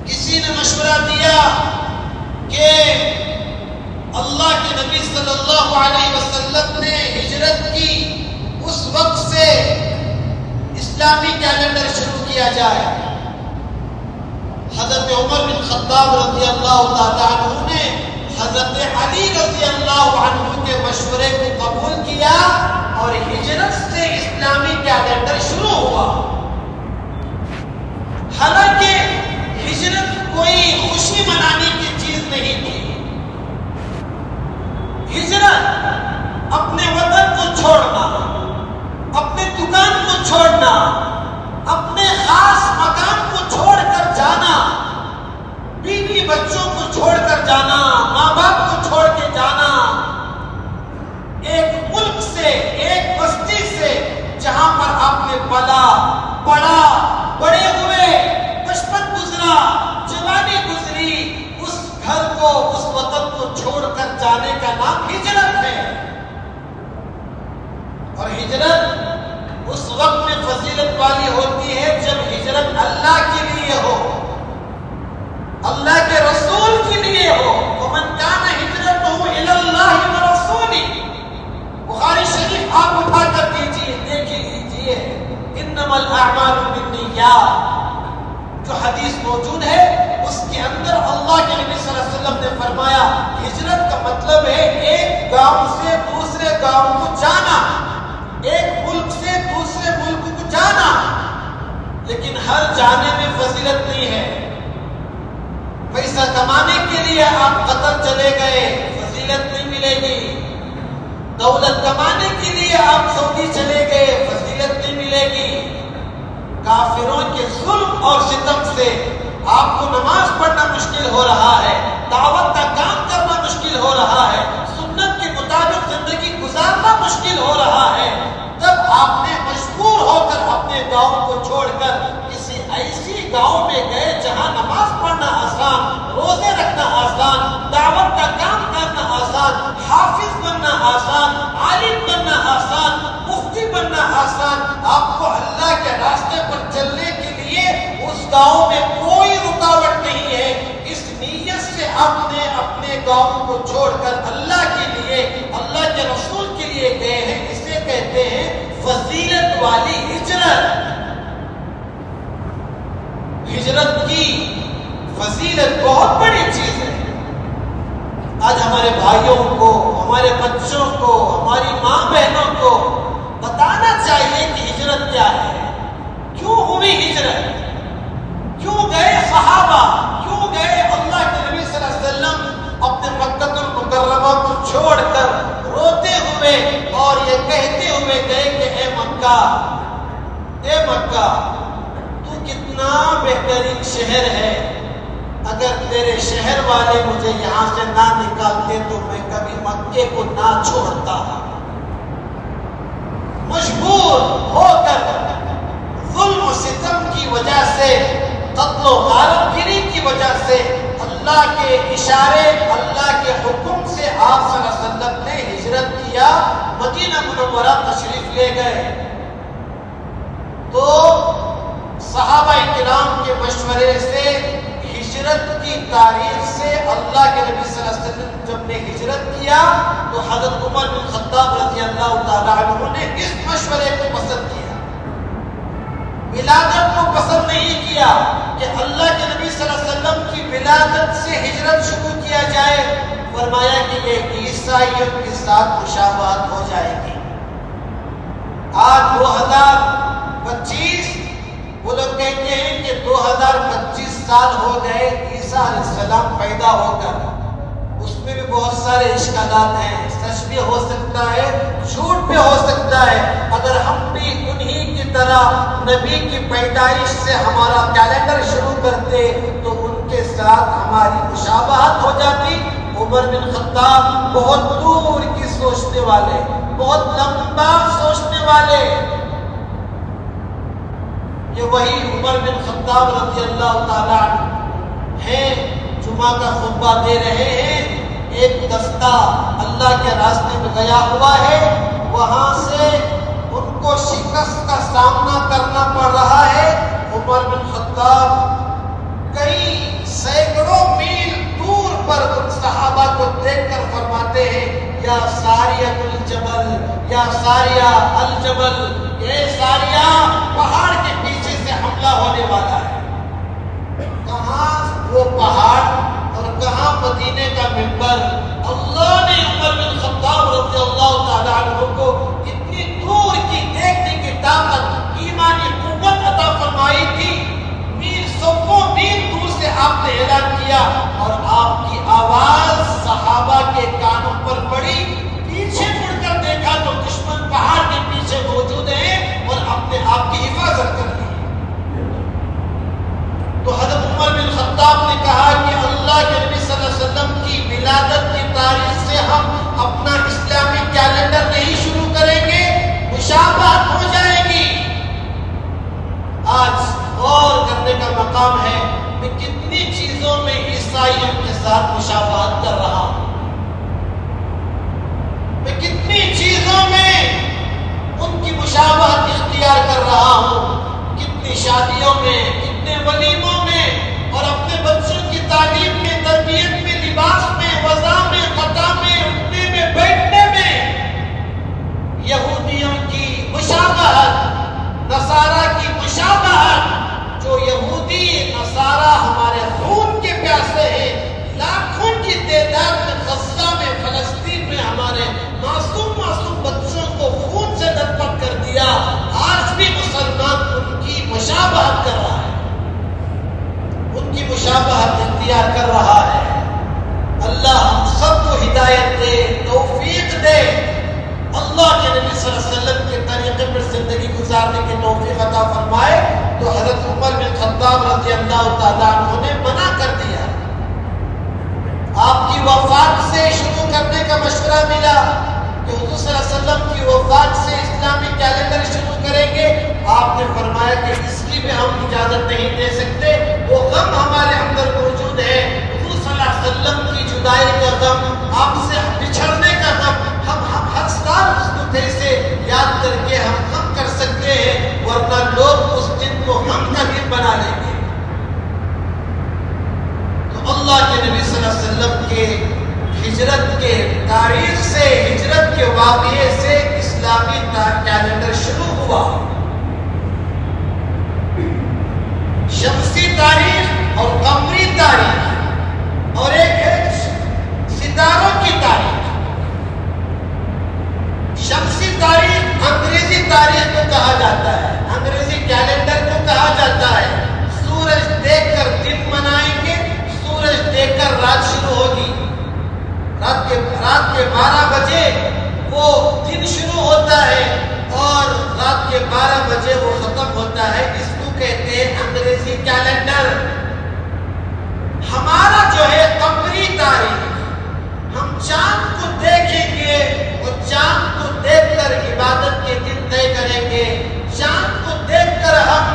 کسی نے مشورہ دیا کہ اللہ کے نبی صلی اللہ علیہ وسلم نے ہجرت کی اس وقت سے اسلامی کیلنڈر شروع کیا جائے۔ حضرت عمر بن خطاب رضی اللہ تعالیٰ عنہ نے حضرت علی رضی اللہ عنہ کے مشورے کو قبول کیا اور ہجرت سے اسلامی کیلنڈر شروع ہوا۔ حالانکہ ہجرت کوئی خوشی منانے کی چیز نہیں تھی۔ ہجرت اپنے وطن کو چھوڑنا، اپنے دکان کو چھوڑنا، اپنے خاص مکان کو چھوڑ کر جانا، بیوی بچوں کو چھوڑ کر جانا، ماں باپ کو چھوڑ کے جانا، ایک ملک سے، ایک بستی سے جہاں پر آپ نے پلا پڑا، بڑے ہوئے، بچپن گزرا، جوانی گزری، اس گھر کو، اس وطن کو چھوڑ کر جانے کا نام ہجرت ہے۔ اور ہجرت اس وقت میں فضیلت والی ہوتی ہے جب ہجرت اللہ کے لیے ہو، اللہ کے رسول کے لیے ہو۔ وَمَنْ كَانَ هِجْرَتُهُ إِلَى اللَّهِ وَرَسُولِهِ، بخاری شریف آپ اٹھا کر دیجئے، دیکھ لیجئے، انما الاعمال بالنیات، جو حدیث موجود ہے اس کے اندر اللہ کے نبی صلی اللہ علیہ وسلم نے فرمایا ہجرت کا مطلب ہے ایک گاؤں سے دوسرے گاؤں کو جانا، ایک ملک سے دوسرے ملک کو جانا، لیکن ہر جانے میں فضیلت نہیں ہے۔ پیسہ کمانے کے لیے آپ قطر چلے گئے، فضیلت نہیں ملے گی۔ دولت کمانے کے لیے آپ سعودی چلے گئے، فضیلت نہیں ملے گی۔ کافروں کے ظلم اور ستم سے آپ کو نماز پڑھنا مشکل ہو رہا ہے، دعوت کا کام کرنا مشکل ہو رہا ہے، سنت کے مطابق زندگی گزارنا مشکل ہو رہا ہے، تب آپ نے مجبور ہو کر اپنے گاؤں کو چھوڑ کر کسی ایسی گاؤں میں گئے جہاں نماز پڑھنا آسان، روزے رکھنا آسان، دعوت کا کام کرنا آسان، حافظ بننا آسان، عالم بننا آسان، مفتی بننا آسان۔ آپ کو اللہ کے راستے پر چلنے کے لیے اس گاؤں میں کوئی رکاوٹ نہیں ہے۔ اس نیت سے آپ نے اپنے گاؤں کو چھوڑ کر اللہ کے لیے، اللہ کے رسول کے لیے گئے ہیں، اسے کہتے ہیں فضیلت والی ہجرت۔ ہجرت کی فضیلت بہت بڑی چیز ہے۔ آج ہمارے بھائیوں کو، ہمارے بچوں کو، ہماری ماں بہنوں کو بتانا چاہیے کہ ہجرت کیا ہے، کیوں ہوئی ہجرت، کیوں گئے صحابہ، کیوں گئے اللہ کے نبی صلی اللہ علیہ وسلم اپنے مکہ المکرمہ کو چھوڑ کر روتے ہوئے اور یہ کہتے ہوئے گئے کہ اے مکہ، اے مکہ، تو کتنا بہترین شہر ہے، اگر تیرے شہر والے مجھے یہاں سے نہ نکالتے تو میں کبھی مکے کو نہ چھوڑتا۔ مجبور ہو کر ظلم و ستم کی وجہ سے، قتل و غارت گیری کی وجہ سے، اللہ کے اشارے، اللہ کے حکم سے آپ صلی اللہ علیہ وسلم نے ہجرت کیا، مدینہ منورہ تشریف لے گئے۔ تو صحابہ کرام کے مشورے سے ہجرت کی تاریخ سے اللہ کے نبی صلی اللہ علیہ وسلم جب نے ہجرت کیا تو حضرت عمر بن خطاب رضی اللہ تعالیٰ عنہ نے اس مشورے کو پسند کیا، ولادت کو پسند نہیں کیا کہ اللہ کے نبی صلی اللہ علیہ وسلم کی ولادت سے ہجرت شروع کیا جائے۔ فرمایا کہ یہ عیسائیوں کے ساتھ مشابہت ہو جائے گی۔ آج 2025 وہ لوگ کہتے ہیں کہ 2025 سال ہو گئے عیسیٰ علیہ السلام پیدا ہو کر، اس میں بھی بہت سارے اشکالات ہیں، سچ بھی ہو سکتا ہے، جھوٹ بھی ہو سکتا ہے۔ اگر ہم بھی انہی کی طرح نبی کی پیدائش سے ہمارا کیلنڈر شروع کرتے تو ان کے ساتھ ہماری مشابہت ہو جاتی۔ عمر بن خطاب بہت دور کی سوچنے والے، بہت لمبا سوچنے والے، یہ وہی عمر بن خطاب رضی اللہ تعالیٰ عنہ ہیں، جمعہ کا خطبہ دے رہے ہیں، ایک دستہ اللہ کے راستے میں گیا ہوا ہے، وہاں سے ان کو شکست کا سامنا کرنا پڑ رہا ہے۔ عمر بن خطاب کئی سینکڑوں میل دور پر ان صحابہ کو دیکھ کر فرماتے ہیں یا ساریہ الجبل، یا ساریہ الجبل، اے ساریہ پہاڑ کے پیچھے سے حملہ ہونے والا ہے۔ کہاں وہ پہاڑ اور کہاں مدینے کا منبر؟ اللہ نے عمر بن خطاب رضی اللہ تعالیٰ عنہ کو اتنی دور کی دیکھنے کی طاقت، ایمانی قوت عطا فرمائی تھی۔ میل سووں میل دور سے آپ نے اعلان کیا اور آپ کی آواز صحابہ کے کانوں پر پڑی۔ پیچھے مڑ کر دیکھا تو دشمن پہاڑ کے پیچھے موجود ہیں اور اپنے آپ کی حفاظت کر لی۔ تو حضرت عمر بن خطاب نے کہا کہ اللہ کے نبی صلی اللہ علیہ وسلم کی ولادت کی تاریخ سے ہم اپنا اسلامی کیلنڈر نہیں شروع کریں گے، مشابہت ہو جائے گی۔ آج غور کرنے کا مقام ہے میں کتنی چیزوں میں عیسائیوں کے ساتھ مشابہت کر رہا ہوں، میں کتنی چیزوں میں ان کی مشابہت اختیار کر رہا ہوں، کتنی شادیوں میں، کتنے ولیموں میں، اور اپنے بچوں کی تعلیم میں، تربیت میں، لباس میں، وضع میں، قطع میں، اٹھنے میں، بیٹھنے میں یہودیوں کی مشابہت، نصارہ کی مشابہت۔ جو یہودی نصارہ ہمارے خون کے پیاسے ہیں، لاکھوں کی تعداد میں غزہ میں، فلسطین میں ہمارے معصوم بچوں کو خون سے لت پت کر دیا، آج بھی مسلمان ان کی مشابہت کر رہا ہے، ان کی مشابہت اختیار کر رہا ہے۔ اللہ ہم سب کو ہدایت دے، توفیق دے، اللہ کے نبی صلی اللہ علیہ وسلم کے طریقے پر زندگی گزارنے کی توفیق عطا فرمائے۔ تو حضرت عمر بن خطاب رضی اللہ تعالیٰ عنہ نے منع کر دیا۔ آپ کی وفات سے شروع کرنے کا مشورہ ملا کہ حضور صلی اللہ علیہ وسلم کی وفات سے اسلامی کیلنڈر شروع کریں گے۔ آپ نے فرمایا کہ اس کی بھی ہم اجازت نہیں دے سکتے، وہ غم ہمارے اندر موجود ہے، حضور صلی اللہ علیہ وسلم کی جدائی کا غم، آپ سے بچھڑنے کا غم، ہم ہر سال اس کو سے یاد کر کے ہم غم کر سکتے ہیں، ورنہ لوگ اس دن کو غم کا دن بنا لیں گے۔ تو اللہ کے نبی صلی اللہ علیہ وسلم کے ہجرت کے تاریخ سے، ہجرت کے واقعے سے اسلامی کیلنڈر شروع ہوا۔ شمسی تاریخ اور قمری تاریخ، اور ایک ہے ستاروں کی تاریخ۔ شمسی تاریخ انگریزی تاریخ کو کہا جاتا ہے، انگریزی کیلنڈر کو کہا جاتا ہے۔ سورج دیکھ کر دن منائیں گے، سورج دیکھ کر رات شروع ہوگی، رات کے 12 بجے وہ دن شروع ہوتا ہے اور رات کے 12 بجے وہ ختم ہوتا ہے۔ اس کو کہتے ہیں انگریزی کیلنڈر۔ ہمارا جو ہے قمری تاریخ، ہم چاند کو دیکھیں گے اور چاند کو دیکھ کر عبادت کے دن طے کریں گے، چاند کو دیکھ کر ہم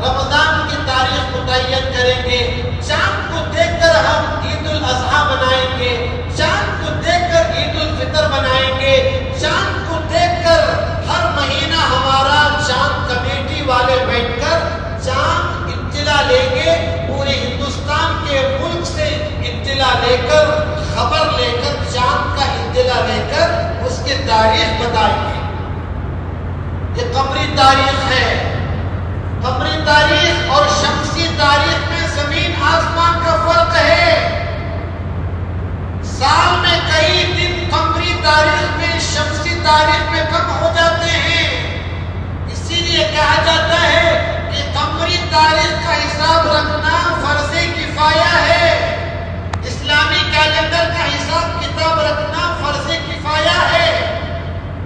رمضان کی تاریخ متعین کریں گے، چاند کو دیکھ کر ہم عید الاضحیٰ منائیں گے، چاند کو دیکھ کر عید الفطر منائیں گے، چاند کو دیکھ کر ہر مہینہ ہمارا چاند کمیٹی والے بیٹھ کر چاند اطلاع لیں گے، پورے ہندوستان کے ملک سے اطلاع لے کر، خبر لے کر، چاند کا اطلاع لے کر اس کی تاریخ بتائیں گے۔ یہ قمری تاریخ ہے۔ قمری تاریخ اور شمسی تاریخ میں زمین آسمان کا فرق ہے۔ سال میں کئی دن قمری تاریخ میں شمسی تاریخ میں کم ہو جاتے ہیں، اسی لیے کہا جاتا ہے کہ قمری تاریخ کا حساب رکھنا فرض کفایہ ہے، اسلامی کیلنڈر کا حساب کتاب رکھنا فرض کفایہ ہے،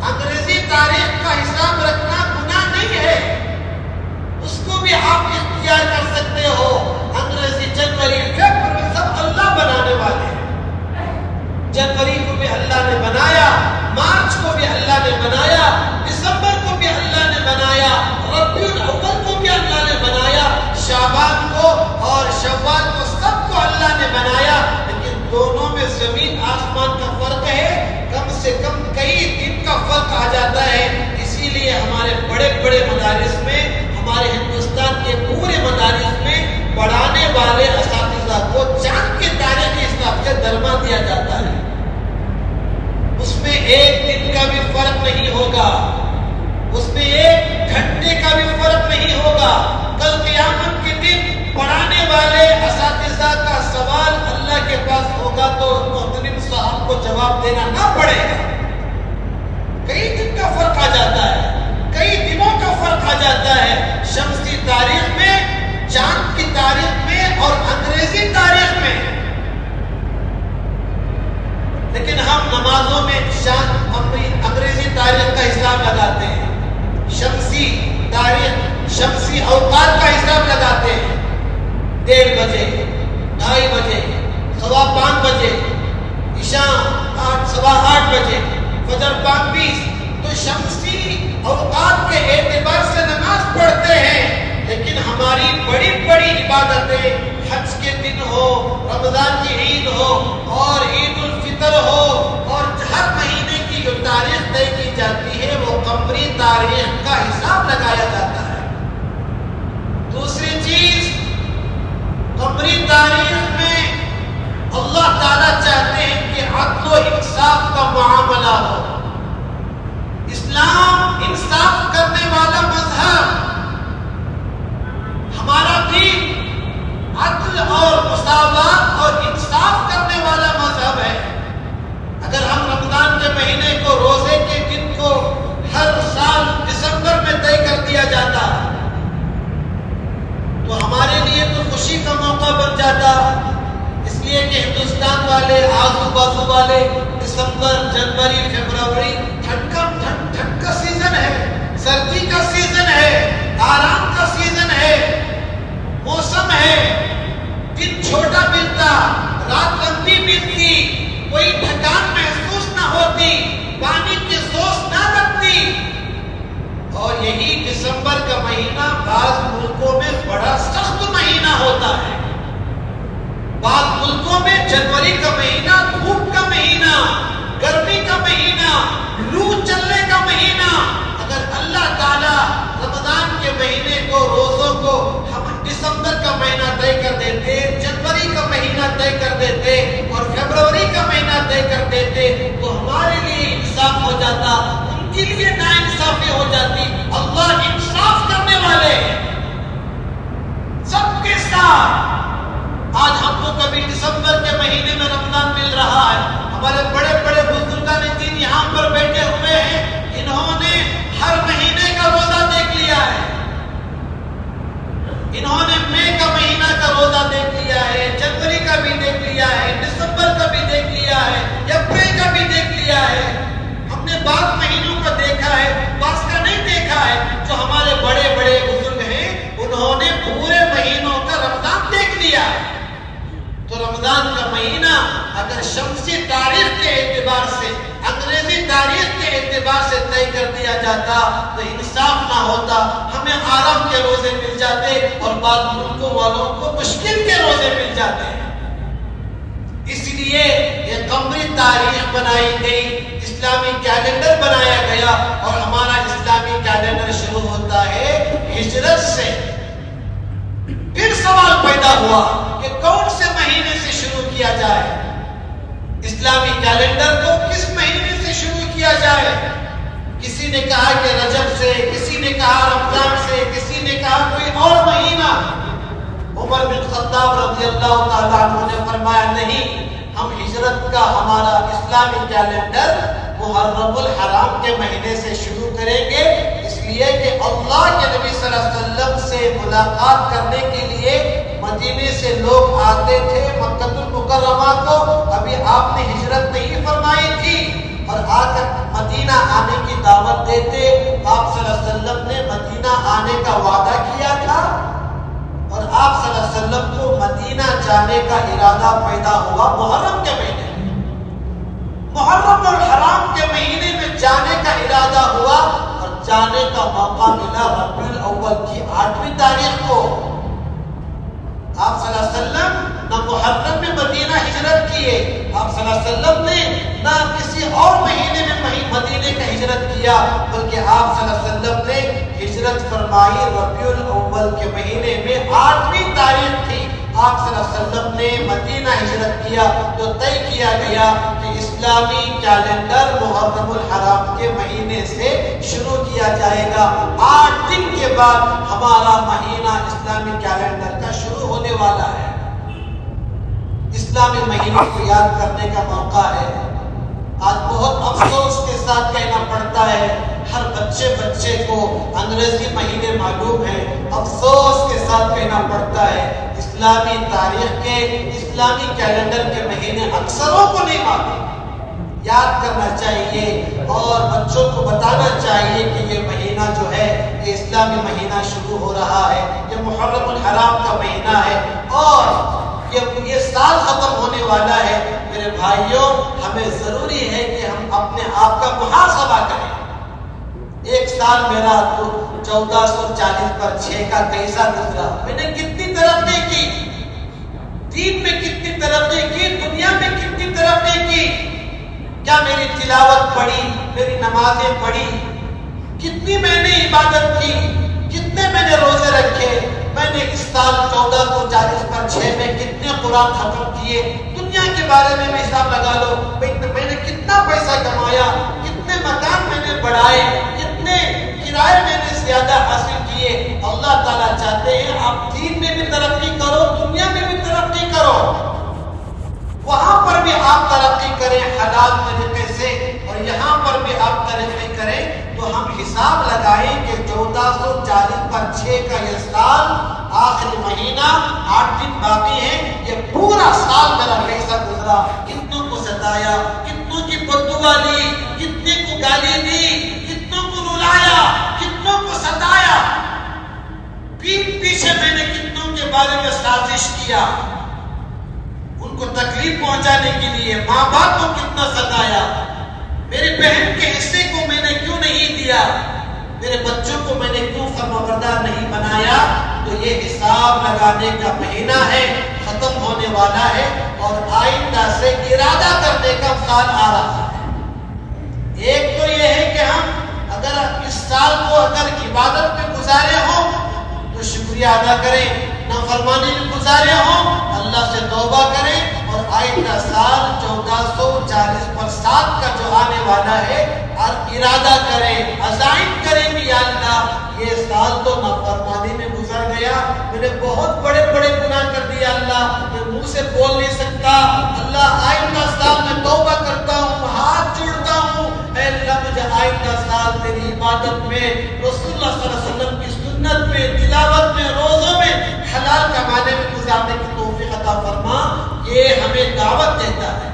انگریزی تاریخ کا حساب رکھنا گناہ نہیں ہے، اس کو بھی آپ اختیار کر سکتے جزا کا سوال اللہ کے پاس ہوگا تو محترم صاحب کو جواب دینا نہ پڑے گا۔ کئی دن کا فرق آ جاتا ہے، کئی دنوں کا فرق آ جاتا ہے شمسی تاریخ میں، چاند کی تاریخ میں اور انگریزی تاریخ میں، لیکن ہم نمازوں میں انگریزی تاریخ کا حساب لگاتے ہیں، شمسی تاریخ، شمسی اوقات کا حساب لگاتے ہیں، 1:30 بجے، 2:30 بجے، 5:15 بجے، عشاء 8:15 بجے، فجر 5:20، تو شمسی اوقات کے اعتبار سے نماز پڑھتے ہیں، لیکن ہماری بڑی بڑی عبادتیں، حج کے دن ہو، رمضان کی عید ہو اور عید الفطر ہو، اور ہر مہینے کی جو تاریخ طے کی جاتی ہے وہ قمری تاریخ کا حساب لگایا جاتا ہے۔ دوسری چیز، قمری تاریخ میں اللہ تعالیٰ چاہتے ہیں کہ عدل و انصاف کا معاملہ ہو۔ اسلام انصاف کرنے والا مذہب، ہمارا دین عدل اور مساوات اور انصاف کرنے والا مذہب ہے۔ اگر ہم رمضان کے مہینے کو، روزے کے دن کو ہر سال دسمبر میں طے کر دیا جاتا تو ہمارے لیے تو خوشی کا موقع بن جاتا، اس لیے کہ ہندوستان والے، آزو بازو والے دسمبر، جنوری، فروری ٹھنڈ کا سیزن ہے، سردی کا سیزن ہے، آرام کا سیزن ہے، موسم ہے، دن چھوٹا ملتا، رات لمبی ملتی، کوئی تھکان محسوس نہ ہوتی، پانی کی سوس نہ لگتی، اور یہی دسمبر کا مہینہ بعض ملکوں میں بڑا سخت مہینہ ہوتا ہے۔ بعض ملکوں میں جنوری کا مہینہ دھوپ کا مہینہ، گرمی کا مہینہ، لو چلنے کا مہینہ۔ اگر اللہ تعالیٰ رمضان کے مہینے کو، روزوں کو ہم دسمبر کا مہینہ طے کر دیتے، جنوری کا مہینہ طے کر دیتے اور فروری کا مہینہ طے کر دیتے تو ہمارے لیے انصاف ہو جاتا، ان کے لیے ناانصافی ہو جاتی۔ اللہ انصاف کرنے والے ہیں سب کے ساتھ۔ آج ہم کو کبھی دسمبر کے مہینے میں رمضان مل رہا ہے، ہمارے بڑے بڑے بزرگان دین یہاں پر بیٹھے ہوئے ہیں، انہوں نے ہر مہینے کا روزہ دیکھ لیا ہے، انہوں نے مئی کا مہینہ کا روزہ دیکھ لیا ہے، جنوری کا بھی دیکھ لیا ہے، دسمبر کا بھی دیکھ لیا ہے، اپریل کا بھی دیکھ لیا ہے۔ ہم نے بعض مہینوں کو دیکھا ہے، بعض کا نہیں دیکھا ہے۔ جو ہمارے بڑے بڑے بزرگ ہیں انہوں نے پورے مہینوں کا رمضان دیکھ لیا ہے۔ تو رمضان کا مہینہ اگر شمسی تاریخ کے اعتبار سے، انگریزی تاریخ کے اعتبار سے طے کر دیا جاتا تو انصاف نہ ہوتا، ہمیں آرام کے روزے مل جاتے اور بعض ملکوں والوں کو مشکل کے روزے مل جاتے ہیں۔ اس لیے یہ قمری تاریخ بنائی گئی، اسلامی کیلنڈر بنایا گیا، اور ہمارا اسلامی کیلنڈر شروع ہوتا ہے ہجرت سے۔ پھر سوال پیدا ہوا کہ کون سے مہینے سے شروع کیا جائے، اسلامی کیلنڈر کو کس مہینے سے شروع کیا جائے؟ کسی نے کہا کہ رجب سے، کسی نے کہا رمضان سے، کسی نے کہا کوئی اور مہینہ۔ عمر بن خطاب رضی اللہ تعالیٰ عنہ نے فرمایا نہیں، ہم ہجرت کا ہمارا اسلامی کیلنڈر محرم الحرام کے مہینے سے شروع کریں گے، اس لیے کہ اللہ کے نبی صلی اللہ علیہ وسلم سے ملاقات کرنے کے لیے مدینے سے لوگ آتے تھے مکہ المکرمہ کو، ابھی آپ نے ہجرت نہیں فرمائی تھی، اور آ کر مدینہ آنے کی دعوت دیتے۔ آپ صلی اللہ علیہ وسلم نے مدینہ آنے کا وعدہ کیا تھا، اور آپ صلی اللہ علیہ وسلم کو مدینہ جانے کا ارادہ پیدا ہوا محرم کے مہینے میں، محرم اور حرام کے مہینے میں جانے کا ارادہ ہوا، اور جانے کا موقع ملا ربیع الاول کی 8ویں تاریخ کو۔ آپ صلی اللہ علیہ وسلم نہ محرم میں مدینہ ہجرت کیے، آپ صلی اللہ علیہ وسلم نے نہ کسی اور مہینے میں مدینے کا ہجرت کیا، بلکہ آپ صلی اللہ علیہ وسلم نے ہجرت فرمائی ربیع الاول کے مہینے میں 8ویں تاریخ تھی۔ آپ صلی اللہ علیہ وسلم نے مدینہ ہجرت کیا تو طے کیا گیا کہ اسلامی کیلنڈر محرم الحرام کے مہینے سے شروع کیا جائے گا۔ 8 دن کے بعد ہمارا مہینہ اسلامی کیلنڈر کا شروع ہونے والا ہے۔ کے مہینے کو یاد کرنے کا موقع ہے۔ آج بہت افسوس کے ساتھ کہنا پڑتا ہے ہر بچے کو انگریزی مہینے معلوم ہیں، افسوس کے ساتھ کہنا پڑتا ہے اسلامی تاریخ کے، اسلامی کیلنڈر کے مہینے اکثروں کو نہیں معلوم۔ یاد کرنا چاہیے اور بچوں کو بتانا چاہیے کہ یہ مہینہ جو ہے یہ اسلامی مہینہ شروع ہو رہا ہے، یہ محرم الحرام کا مہینہ ہے اور یہ سال ختم ہونے والا ہے۔ میرے بھائیوں، ہمیں ضروری ہے کہ ہم اپنے آپ کا محاسبہ کریں۔ ایک سال میرا 1440 پر 6 کا کیسا گزرا؟ میں نے کتنی ترقی کی، دین میں کتنی ترقی کی، دنیا میں کتنی ترقی کی؟ کیا میری تلاوت پڑھی، میری نمازیں پڑھی، کتنی میں نے عبادت کی، کتنے میں نے روزے رکھے، میں نے اس سال 1440 پر 6 میں کتنے قرآن ختم کیے؟ دنیا کے بارے میں حساب لگا لو، میں نے کتنا پیسہ کمایا، کتنے مکان میں نے بڑھائے، کتنے کرائے میں نے زیادہ حاصل کیے۔ اللہ تعالیٰ چاہتے ہیں آپ دین میں بھی ترقی کرو، دنیا میں بھی ترقی کرو، وہاں پر بھی آپ ترقی کریں حلال طریقے سے اور یہاں پر بھی آپ ترقی کریں۔ تو ہم حساب لگائیں کہ 1440 پر 6 کا یہ سال، آخری مہینہ، 8 دن باقی ہیں، یہ پورا سال میرا کیسا گزرا؟ کتنوں کو ستایا، کتنوں کی بددعا لی، کتنے کو گالی دی، کتنوں کو رلایا، کتنوں کو ستایا، پیٹھ پیچھے میں نے کتنوں کے بارے میں سازش کیا، ان کو تکلیف پہنچانے کے لیے، ماں باپ کو کتنا ستایا، میرے بہن کے حصے کو میں نے کیوں نہیں دیا، میرے بچوں کو میں نے کیوں فرمانبردار نہیں بنایا؟ تو یہ حساب لگانے کا مہینہ ہے، ختم ہونے والا ہے اور آئندہ سے ارادہ کرنے کا سال آ رہا ہے۔ ایک تو یہ ہے کہ ہم اگر اس سال کو اگر عبادت میں گزارے ہوں تو شکریہ ادا کریں، نافرمانی میں گزارے ہوں اللہ سے توبہ کریں اور آئندہ سال 1440 پر 7 کا جو آنے والا ہے اور ارادہ کریں، عزائم کریں کہ یا اللہ یہ سال تو نافرمانی میں گزر گیا، میں نے بہت بڑے بڑے گناہ کر دیا، اللہ میں منہ سے بول نہیں سکتا، اللہ آئندہ سال میں توبہ کرتا ہوں، ہاتھ جوڑتا ہوں، اے اللہ مجھے آئندہ سال تیری عبادت میں، رسول اللہ صلی اللہ علیہ وسلم کی سنت میں، تلاوت میں، روزوں میں، حلال کمانے میں گزارنے کی توفیق عطا فرما۔ یہ ہمیں دعوت دیتا ہے۔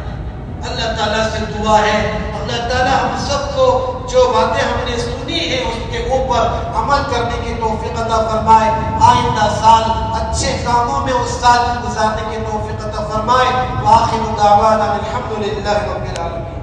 اللہ تعالیٰ سے دعا ہے اللہ تعالیٰ ہم سب کو جو باتیں ہم نے سنی ہیں اس کے اوپر عمل کرنے کی توفیق عطا فرمائے، آئندہ سال اچھے کاموں میں اس سال گزارنے کی توفیق عطا فرمائے۔ وآخر دعوانا الحمدللہ رب العالمین۔